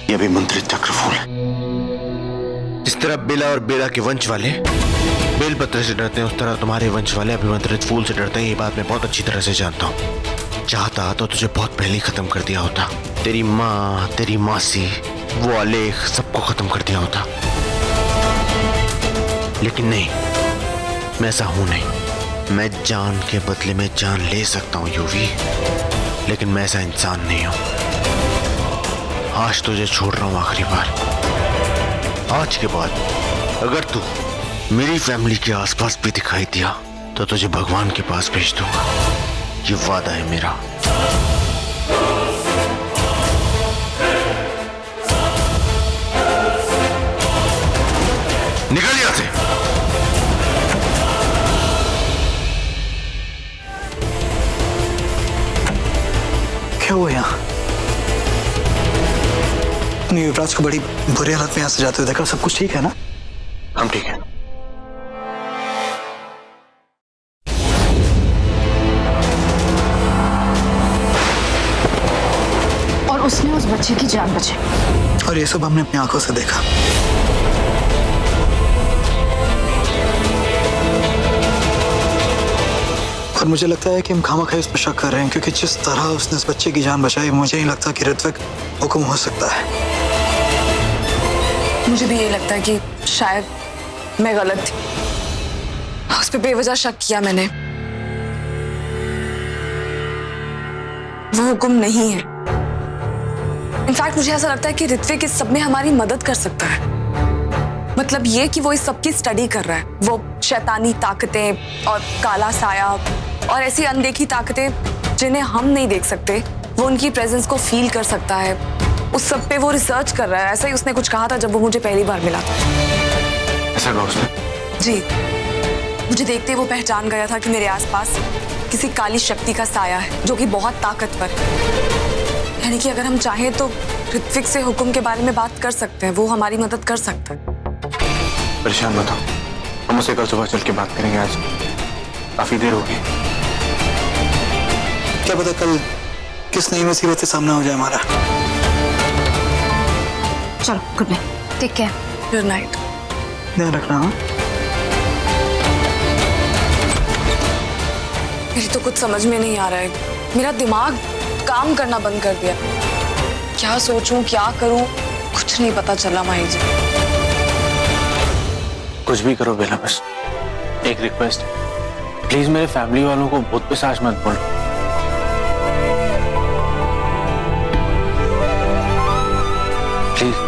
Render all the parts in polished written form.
ये अभिमंत्रित चक्रफूल। जिस तरह बेला और बेला के वंश वाले बेलपत्र से डरते हैं, उस तरह तुम्हारे वंश वाले अभिमंत्रित फूल से डरते हैं। ये बात मैं बहुत अच्छी तरह से जानता हूँ। चाहता तो तुझे बहुत पहले ही खत्म कर दिया होता। तेरी माँ, तेरी मासी, वो आलेख, सबको खत्म कर दिया होता। लेकिन नहीं, मैं ऐसा हूं नहीं। मैं जान के बदले में जान ले सकता हूं यूवी, लेकिन मैं ऐसा इंसान नहीं हूं। आज तुझे छोड़ रहा हूं आखिरी बार। आज के बाद अगर तू मेरी फैमिली के आसपास भी दिखाई दिया तो तुझे भगवान के पास भेज दूंगा। ये वादा है मेरा। निकल यहाँ से। क्या हुआ यहाँ? तुमने युवराज को बड़ी बुरी हालत में यहाँ से जाते हुए देखा। सब कुछ ठीक है ना? हम ठीक है। और उसने उस बच्चे की जान बचाई। और ये सब हमने अपनी आंखों से देखा। और मुझे लगता है कि हम खामखा इस पर शक कर रहे हैं, क्योंकि जिस तरह उसने उस बच्चे की जान बचाई, मुझे नहीं लगता कि ऋत्विक हुक्म हो सकता है। मुझे भी ये लगता है कि शायद मैं गलत थी। उस पर बेवजह शक किया मैंने। वो हुक्म नहीं है। इनफैक्ट मुझे ऐसा लगता है कि ऋत्विक इस सब में हमारी मदद कर सकता है। मतलब ये कि वो इस सब की स्टडी कर रहा है। वो शैतानी ताकतें और काला साया और ऐसी अनदेखी ताकतें जिन्हें हम नहीं देख सकते, वो उनकी प्रेजेंस को फील कर सकता है। उस सब पे वो रिसर्च कर रहा है। ऐसा ही उसने कुछ कहा था जब वो मुझे पहली बार मिला था। ऐसा कहा उसने? जी, मुझे देखते ही वो पहचान गया था कि मेरे आसपास किसी काली शक्ति का साया है जो कि बहुत ताकतवर है। यानी कि अगर हम चाहें तो ऋत्विक से हुक्म के बारे में बात कर सकते हैं। वो हमारी मदद कर सकता है। परेशान मत हो, हम उसे कल सुबह चल के बात करेंगे। आज काफी देर हो गई। क्या पता कल किस नई मुसीबत से सामना हो जाए हमारा। चलो, good night. Take care. Good night. ध्यान रखना। हाँ, मेरी तो कुछ समझ में नहीं आ रहा है। मेरा दिमाग काम करना बंद कर दिया। क्या सोचूं, क्या करूं, कुछ नहीं पता चला माही जी। कुछ भी करो बेला, बस एक रिक्वेस्ट, प्लीज मेरे फैमिली वालों को भूत पिशाच मत बोलो। प्लीज।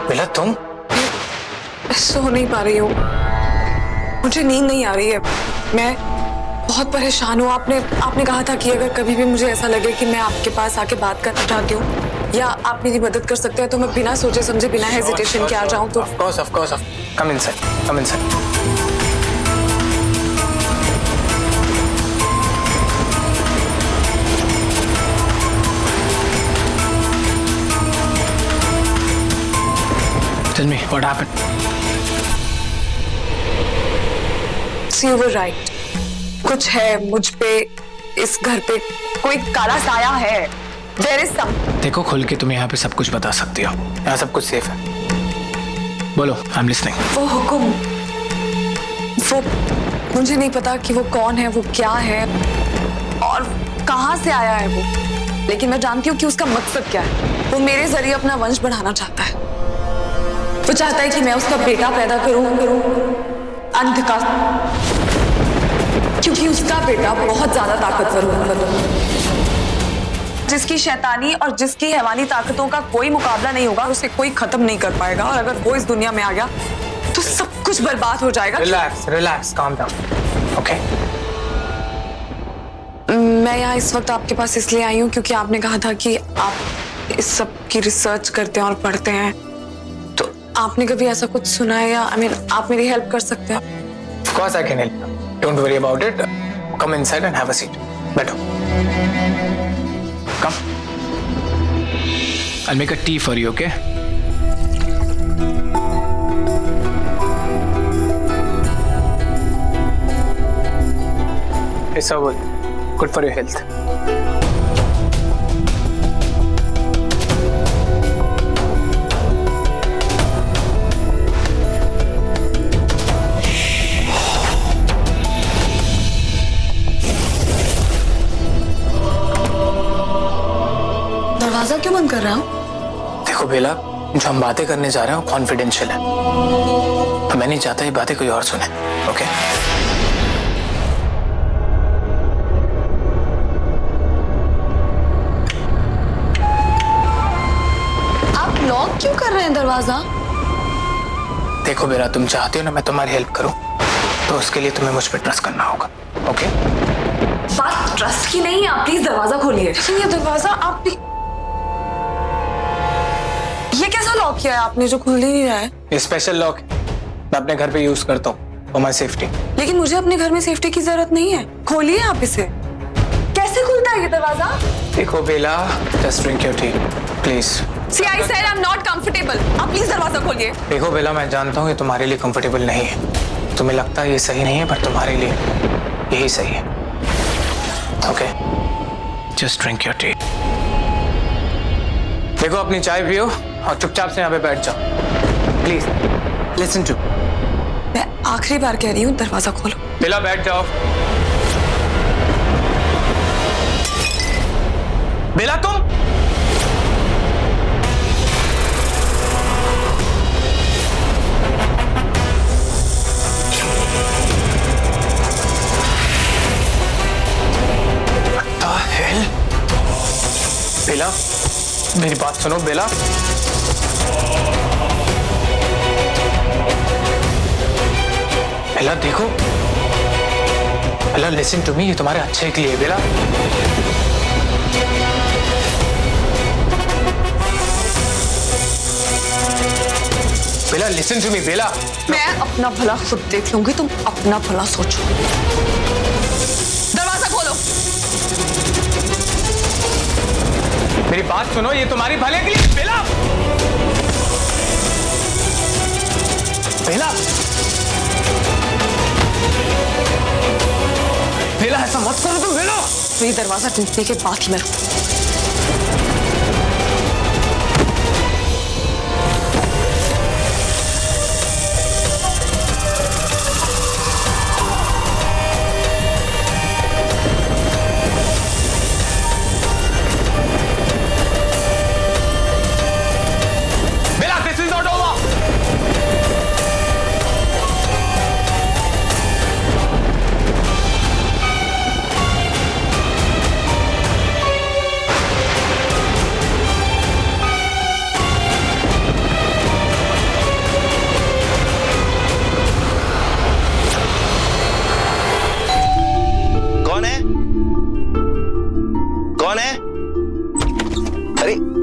बेला, तुम सो नहीं पा रही हूँ। मुझे नींद नहीं आ रही है। मैं बहुत परेशान हूँ। आपने कहा था कि अगर कभी भी मुझे ऐसा लगे कि मैं आपके पास आके बात करना चाहती हूँ या आप मेरी मदद कर सकते हैं, तो मैं बिना सोचे समझे, बिना हेजिटेशन के आ जाऊँ। तो of course, come inside. What happened? See, you were right. कुछ है मुझ पे, इस घर पे कोई काला साया है। There is some. देखो, खुल के तुम यहाँ पे सब कुछ बता सकती हो, यहाँ सब कुछ सेफ है। बोलो, आई एम लिसनिंग। वो हुक्म, वो मुझे नहीं पता कि वो कौन है, वो क्या है और कहाँ से आया है वो, लेकिन मैं जानती हूँ कि उसका मकसद क्या है। वो मेरे जरिए अपना वंश बढ़ाना चाहता है। वो चाहता है कि मैं उसका बेटा पैदा करूं अंध का, क्योंकि उसका बेटा बहुत ज्यादा ताकतवर होगा, जिसकी शैतानी और जिसकी हैवानी ताकतों का कोई मुकाबला नहीं होगा, उसे कोई खत्म नहीं कर पाएगा। और अगर वो इस दुनिया में आ गया तो सब कुछ बर्बाद हो जाएगा। Relax, relax, calm down, okay? मैं यहाँ इस वक्त आपके पास इसलिए आई हूँ क्योंकि आपने कहा था कि आप इस सब की रिसर्च करते हैं और पढ़ते हैं, तो आपने कभी ऐसा कुछ सुना है या आप मेरी हेल्प कर सकते हैं? Of course I can help you. Don't worry about it. Come inside and have a seat. बैठो. Come. I'll make a tea for you, okay? It's so good for your health. दरवाजा क्यों बंद कर रहा हूँ? देखो बेला, जो हम बातें करने जा रहे हैं वो कॉन्फिडेंशियल है, तो मैं नहीं चाहता ये बातें कोई और सुने, ओके? आप लॉक क्यों कर रहे हैं दरवाजा? देखो बेला, तुम चाहते हो ना मैं तुम्हारी हेल्प करूं, तो उसके लिए तुम्हें मुझ पर ट्रस्ट करना होगा, ओके? बात ट्रस्ट की नहीं है, आप प्लीज दरवाजा खोलिए। ये दरवाजा आप ये कैसा लॉक किया है आपने जो खुल ही नहीं रहा है? ये स्पेशल लॉक मैं अपने घर पे यूज करता हूँ फॉर माय सेफ्टी। लेकिन मुझे अपने घर में सेफ्टी की जरूरत नहीं है। खोलिए आप इसे। कैसे खुलता है ये दरवाजा? देखो Bela, just drink your tea please. See, I said I'm not comfortable. आप प्लीज दरवाजा खोलिए। देखो बेला, मैं जानता हूँ ये तुम्हारे लिए कंफर्टेबल नहीं है, तुम्हें लगता है ये सही नहीं है, पर तुम्हारे लिए यही सही है, okay? Just drink your T. देखो, अपनी चाय पियो और चुपचाप से यहाँ पे बैठ जाओ, प्लीज लिसन टू। मैं आखिरी बार कह रही हूँ, दरवाजा खोलो। बेला, बैठ जाओ। बेला, तुम बेला, मेरी बात सुनो बेला। बेला देखो, बेला लिसन टू मी, ये तुम्हारे अच्छे के लिए बेला। बेला लिसन टू मी बेला। मैं अपना भला खुद देख लूंगी, तुम अपना भला सोचो। दरवाजा खोलो। मेरी बात सुनो, ये तुम्हारी भले के लिए बेला। बेला, बेला ऐसा मत करो तुम बेला। तो ये दरवाजा टूटने के बाद ही मैं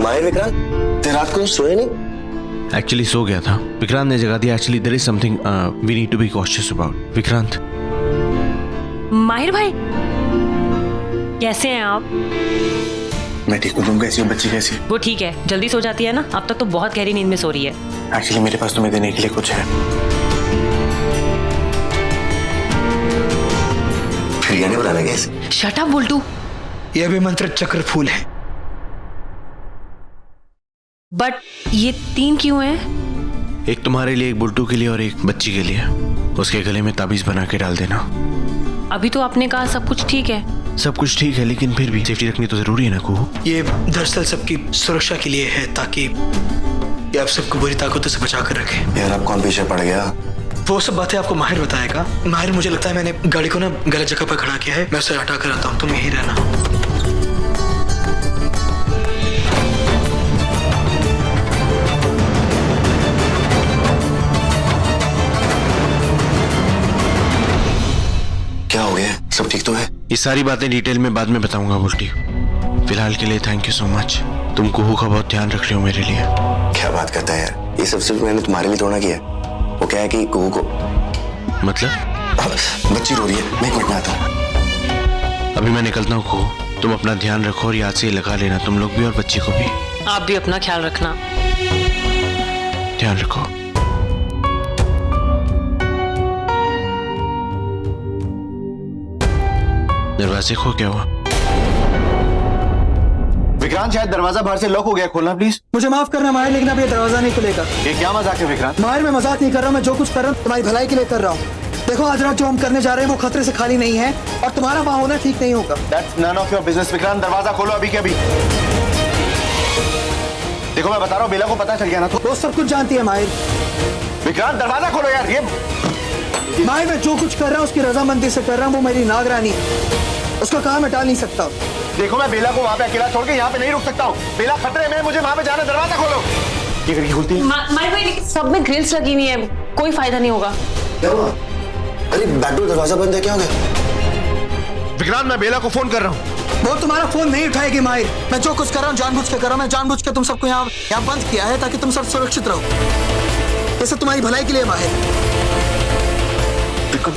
माहिर विक्रांत, देर रात को सोए नहीं? एक्चुअली सो गया था। विक्रांत ने जगा दिया। Actually there is something we need to be cautious about. Vikrant. Mahir भाई, कैसे हैं आप? मैं ठीक हूँ, तुम कैसी हो? बच्ची कैसी है? वो ठीक है, जल्दी सो जाती है ना, अब तक तो बहुत गहरी नींद में सो रही है। एक्चुअली मेरे पास तुम्हें देने के लिए कुछ है। फिर नहीं बनाना क्या इसे? Shut up Bultu. यह भी मंत्रित चक्र फूल है। बट ये 3 क्यों हैं? एक तुम्हारे लिए, एक बुल्टू के लिए और एक बच्ची के लिए। उसके गले में ताबीज बना के डाल देना। अभी तो आपने कहा सब कुछ ठीक है। सब कुछ ठीक है, लेकिन फिर भी सेफ्टी रखनी तो जरूरी है ना कुहू। ये दरअसल सबकी सुरक्षा के लिए है, ताकि ये आप सबको बुरी ताकतों से बचा कर रखे। यार आप कौन पीछे पड़ गया? वो सब बातें आपको माहिर बताएगा। माहिर, मुझे लगता है मैंने गाड़ी को ना गलत जगह पर खड़ा किया है। मैं उसे हटा कर आता हूँ, तुम यहीं रहना। क्या हो गया? सब ठीक तो है? ये सारी बातें डिटेल में बाद में बताऊंगा बुल्टी। फिलहाल के लिए थैंक यू सो मच। तुम कुहू का बहुत ध्यान रख रहे हो मेरे लिए। क्या बात करता है यार, ये सब सिर्फ मैंने तुम्हारे लिए थोड़ा किया। वो क्या है कि कुहू को मतलब बच्ची रो रही है, मैं 1 मिनट में आता हूँ। अभी मैं निकलता हूँ कुहू। तुम अपना ध्यान रखो और याद से ये लगा लेना, तुम लोग भी और बच्ची को भी। आप भी अपना ख्याल रखना। ध्यान रखो। दरवाजे को क्या हुआ? विक्रांत, शायद दरवाजा बाहर से लॉक हो गया, खोलना प्लीज। मुझे माफ करना माहिर, लेकिन अब ये दरवाजा नहीं खुलेगा। ये क्या मजाक है विक्रांत? माहिर, मैं मजाक नहीं कर रहा हूँ। मैं जो कुछ कर रहा हूँ तुम्हारी भलाई के लिए कर रहा हूँ। देखो, आज रात जो हम करने जा रहे हैं वो खतरे से खाली नहीं है, और तुम्हारा वहां होना ठीक नहीं होगा। That's none of your business, Vikrant. दरवाजा खोलो अभी के अभी। देखो मैं बता रहा हूँ, बेला को पता चल गया ना तो। वो सब कुछ जानती है माहिर। विक्रांत दरवाजा खोलो यार। ये माहिर, मैं जो कुछ कर रहा हूँ उसकी रजामंदी से कर रहा हूँ। वो मेरी नागरानी, उसका काम मैं टाल नहीं सकता। देखो, मैं बेला को वहां पे अकेला छोड़ के यहाँ पे नहीं रुक सकता हूँ। बेला खतरे में, मुझे वहां पे जाना। दरवाजा खोलो। ये खिड़की खुलती है? माहिर भाई, लेकिन सब में ग्रिल्स लगी हुई है, कोई फायदा नहीं होगा। क्या हुआ? अरे बैकडोर दरवाजा बंद है, क्या हो गया? विक्रांत, मैं बेला को फोन कर रहा हूँ। वो तुम्हारा फोन नहीं उठाएगी माहिर। मैं जो कुछ कर रहा हूँ जानबूझ के कर रहा हूँ। मैं जानबूझ के तुम सबको यहाँ बंद किया है ताकि तुम सब सुरक्षित रहो। ये सब तुम्हारी भलाई के लिए माहिर। बिल्कुल